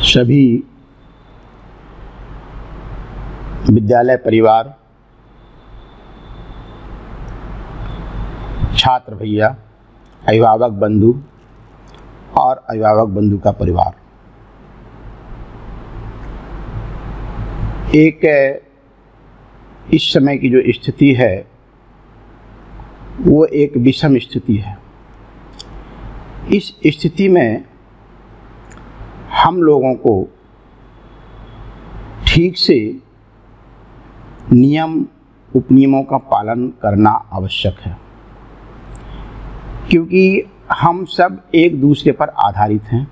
सभी विद्यालय परिवार, छात्र भैया, अभिभावक बंधु और अभिभावक बंधु का परिवार, एक इस समय की जो स्थिति है वो एक विषम स्थिति है। इस स्थिति में हम लोगों को ठीक से नियम उपनियमों का पालन करना आवश्यक है, क्योंकि हम सब एक दूसरे पर आधारित हैं।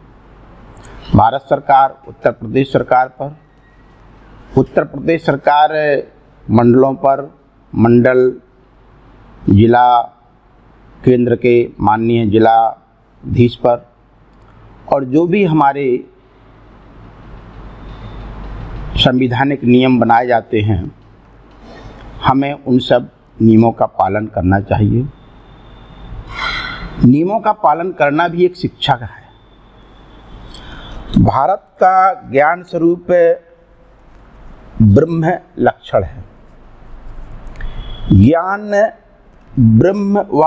भारत सरकार उत्तर प्रदेश सरकार पर, उत्तर प्रदेश सरकार मंडलों पर, मंडल जिला केंद्र के माननीय जिलाधीश पर, और जो भी हमारे संवैधानिक नियम बनाए जाते हैं हमें उन सब नियमों का पालन करना चाहिए। नियमों का पालन करना भी एक शिक्षा का है। भारत का ज्ञान स्वरूप ब्रह्म लक्षण है। ज्ञान ब्रह्म व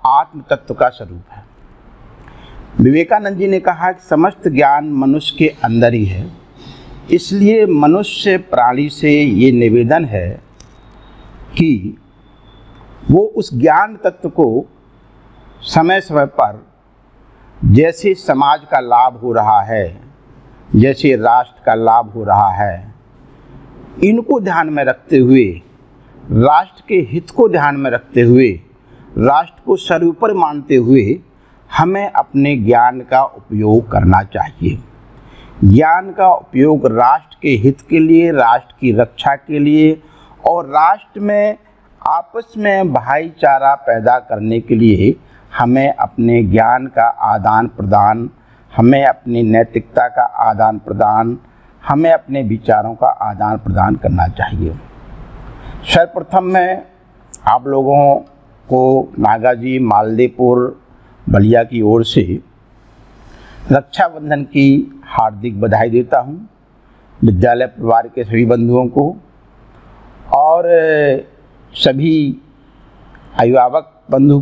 आत्म तत्व का स्वरूप है। विवेकानंद जी ने कहा कि समस्त ज्ञान मनुष्य के अंदर ही है। इसलिए मनुष्य प्राणी से ये निवेदन है कि वो उस ज्ञान तत्व को समय समय पर, जैसे समाज का लाभ हो रहा है, जैसे राष्ट्र का लाभ हो रहा है, इनको ध्यान में रखते हुए, राष्ट्र के हित को ध्यान में रखते हुए, राष्ट्र को सर्वोपरि मानते हुए हमें अपने ज्ञान का उपयोग करना चाहिए। ज्ञान का उपयोग राष्ट्र के हित के लिए, राष्ट्र की रक्षा के लिए और राष्ट्र में आपस में भाईचारा पैदा करने के लिए हमें अपने ज्ञान का आदान प्रदान, हमें अपनी नैतिकता का आदान प्रदान, हमें अपने विचारों का आदान प्रदान करना चाहिए। सर्वप्रथम मैं आप लोगों को नागाजी मालदेपुर बलिया की ओर से रक्षाबंधन की हार्दिक बधाई देता हूँ, विद्यालय परिवार के सभी बंधुओं को और सभी अभिभावक बंधु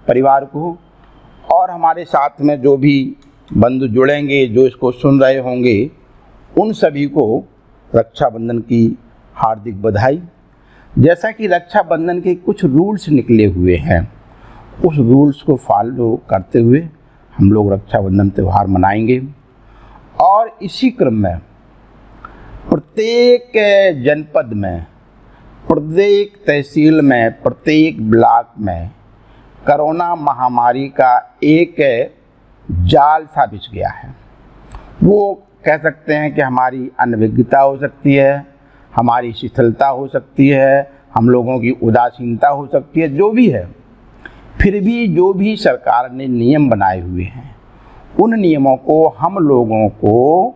परिवार को, और हमारे साथ में जो भी बंधु जुड़ेंगे, जो इसको सुन रहे होंगे, उन सभी को रक्षाबंधन की हार्दिक बधाई। जैसा कि रक्षाबंधन के कुछ रूल्स निकले हुए हैं, उस रूल्स को फॉलो करते हुए हम लोग रक्षाबंधन त्यौहार मनाएंगे। और इसी क्रम में प्रत्येक जनपद में, प्रत्येक तहसील में, प्रत्येक ब्लॉक में कोरोना महामारी का एक जाल सा बिछ गया है। वो कह सकते हैं कि हमारी अनभिज्ञता हो सकती है, हमारी शिथिलता हो सकती है, हम लोगों की उदासीनता हो सकती है, जो भी है, फिर भी जो भी सरकार ने नियम बनाए हुए हैं उन नियमों को हम लोगों को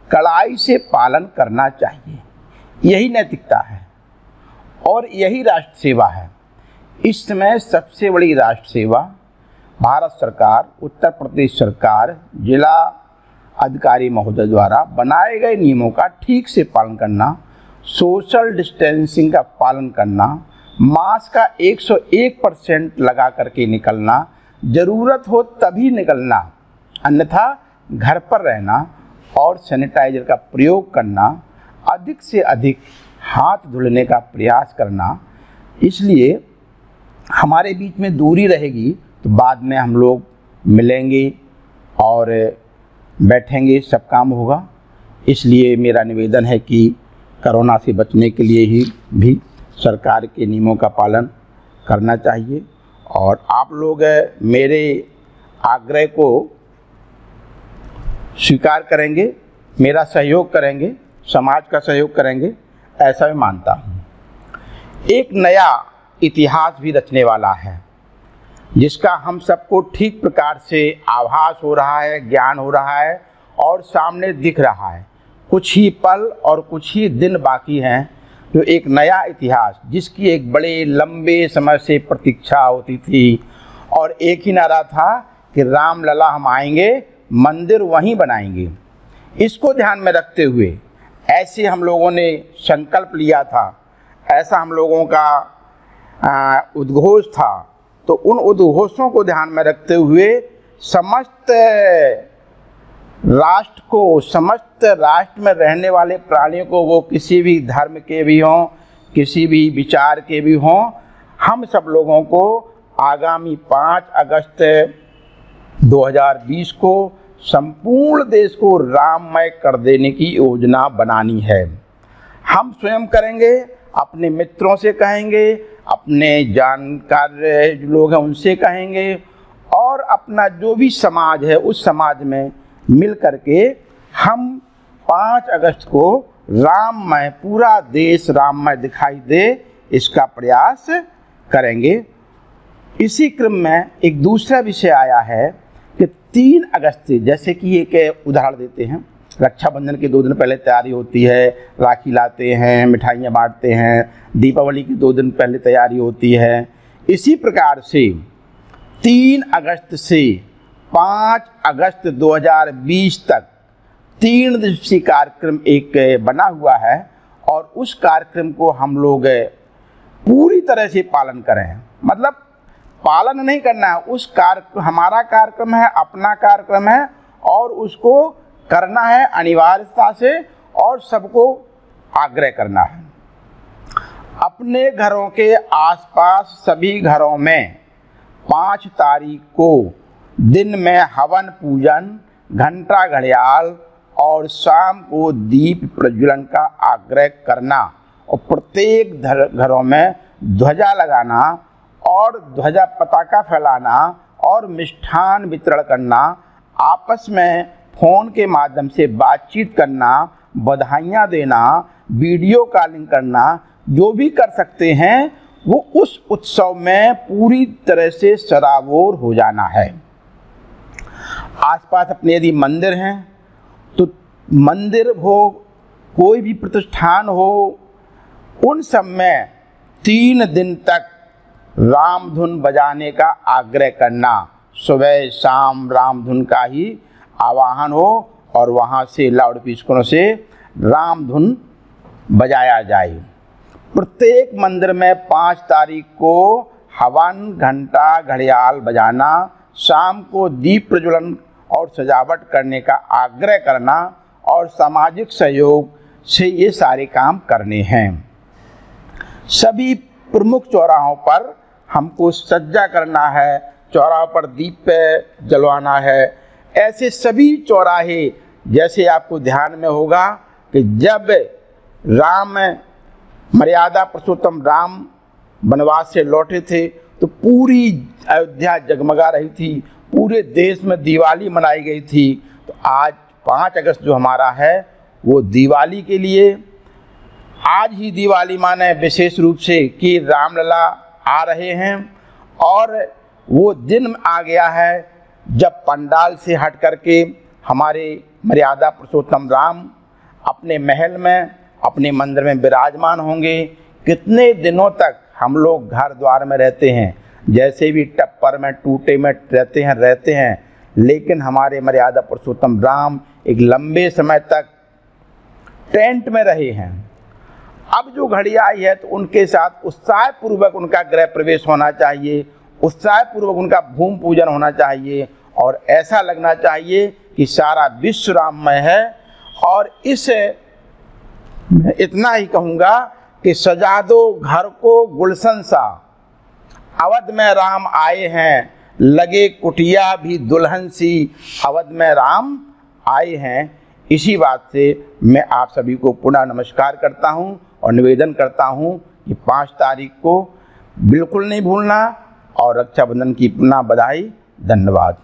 कड़ाई से पालन करना चाहिए। यही नैतिकता है और यही राष्ट्र सेवा है। इस समय सबसे बड़ी राष्ट्र सेवा भारत सरकार, उत्तर प्रदेश सरकार, जिला अधिकारी महोदय द्वारा बनाए गए नियमों का ठीक से पालन करना, सोशल डिस्टेंसिंग का पालन करना, मास्क का 101% लगा करके निकलना, ज़रूरत हो तभी निकलना, अन्यथा घर पर रहना और सैनिटाइजर का प्रयोग करना, अधिक से अधिक हाथ धुलने का प्रयास करना। इसलिए हमारे बीच में दूरी रहेगी तो बाद में हम लोग मिलेंगे और बैठेंगे, सब काम होगा। इसलिए मेरा निवेदन है कि कोरोना से बचने के लिए ही भी सरकार के नियमों का पालन करना चाहिए और आप लोग मेरे आग्रह को स्वीकार करेंगे, मेरा सहयोग करेंगे, समाज का सहयोग करेंगे, ऐसा मैं मानता हूँ। एक नया इतिहास भी रचने वाला है जिसका हम सबको ठीक प्रकार से आभास हो रहा है, ज्ञान हो रहा है और सामने दिख रहा है। कुछ ही पल और कुछ ही दिन बाकी हैं जो एक नया इतिहास, जिसकी एक बड़े लंबे समय से प्रतीक्षा होती थी और एक ही नारा था कि राम लला हम आएंगे, मंदिर वहीं बनाएंगे। इसको ध्यान में रखते हुए ऐसे हम लोगों ने संकल्प लिया था, ऐसा हम लोगों का उद्घोष था। तो उन उद्घोषों को ध्यान में रखते हुए समस्त राष्ट्र को, समस्त राष्ट्र में रहने वाले प्राणियों को, वो किसी भी धर्म के भी हों, किसी भी विचार के भी हों, हम सब लोगों को आगामी 5 अगस्त 2020 को संपूर्ण देश को राममय कर देने की योजना बनानी है। हम स्वयं करेंगे, अपने मित्रों से कहेंगे, अपने जानकार जो लोग हैं उनसे कहेंगे, और अपना जो भी समाज है उस समाज में मिल करके हम 5 अगस्त को राममय, पूरा देश राममय दिखाई दे, इसका प्रयास करेंगे। इसी क्रम में एक दूसरा विषय आया है कि 3 अगस्त से, जैसे कि एक उदाहरण देते हैं, रक्षाबंधन के 2 दिन पहले तैयारी होती है, राखी लाते हैं, मिठाइयाँ बांटते हैं, दीपावली की 2 दिन पहले तैयारी होती है। इसी प्रकार से 3 अगस्त से 5 अगस्त 2020 तक 3 दिवसीय कार्यक्रम एक बना हुआ है, और उस कार्यक्रम को हम लोग पूरी तरह से पालन करें। मतलब पालन नहीं करना है, उस हमारा कार्यक्रम है, अपना कार्यक्रम है, और उसको करना है अनिवार्यता से, और सबको आग्रह करना है। अपने घरों के आसपास सभी घरों में 5 तारीख को दिन में हवन पूजन, घंटा घड़ियाल और शाम को दीप प्रज्वलन का आग्रह करना, और प्रत्येक घरों में ध्वजा लगाना और ध्वजा पताका फैलाना और मिष्ठान वितरण करना, आपस में फ़ोन के माध्यम से बातचीत करना, बधाइयाँ देना, वीडियो कॉलिंग करना, जो भी कर सकते हैं वो उस उत्सव में पूरी तरह से सराबोर हो जाना है। आसपास अपने यदि मंदिर हैं तो मंदिर हो, कोई भी प्रतिष्ठान हो, उन सब में 3 दिन तक रामधुन बजाने का आग्रह करना। सुबह शाम रामधुन का ही आवाहन हो और वहाँ से लाउड स्पीकरों से रामधुन बजाया जाए। प्रत्येक मंदिर में 5 तारीख को हवन, घंटा घड़ियाल बजाना, शाम को दीप प्रज्वलन और सजावट करने का आग्रह करना, और सामाजिक सहयोग से ये सारे काम करने हैं। सभी प्रमुख चौराहों पर हमको सज्जा करना है, चौराहों पर दीप जलवाना है। ऐसे सभी चौराहे, जैसे आपको ध्यान में होगा कि जब राम, मर्यादा पुरुषोत्तम राम वनवास से लौटे थे तो पूरी अयोध्या जगमगा रही थी, पूरे देश में दिवाली मनाई गई थी। तो आज 5 अगस्त जो हमारा है वो दिवाली के लिए, आज ही दिवाली माने विशेष रूप से कि रामलला आ रहे हैं, और वो दिन आ गया है जब पंडाल से हट करके हमारे मर्यादा पुरुषोत्तम राम अपने महल में, अपने मंदिर में विराजमान होंगे। कितने दिनों तक हम लोग घर द्वार में रहते हैं, जैसे भी टप्पर में, टूटे में रहते हैं, लेकिन हमारे मर्यादा पुरुषोत्तम राम एक लंबे समय तक टेंट में रहे हैं। अब जो घड़ी आई है तो उनके साथ उत्साहपूर्वक उनका गृह प्रवेश होना चाहिए, उत्साहपूर्वक उनका भूमि पूजन होना चाहिए, और ऐसा लगना चाहिए कि सारा विश्व राममय है। और इस इतना ही कहूँगा कि सजा दो घर को गुलशन सा, अवध में राम आए हैं, लगे कुटिया भी दुल्हन सी, अवध में राम आए हैं। इसी बात से मैं आप सभी को पुनः नमस्कार करता हूं और निवेदन करता हूं कि 5 तारीख को बिल्कुल नहीं भूलना, और रक्षाबंधन की पुनः बधाई। धन्यवाद।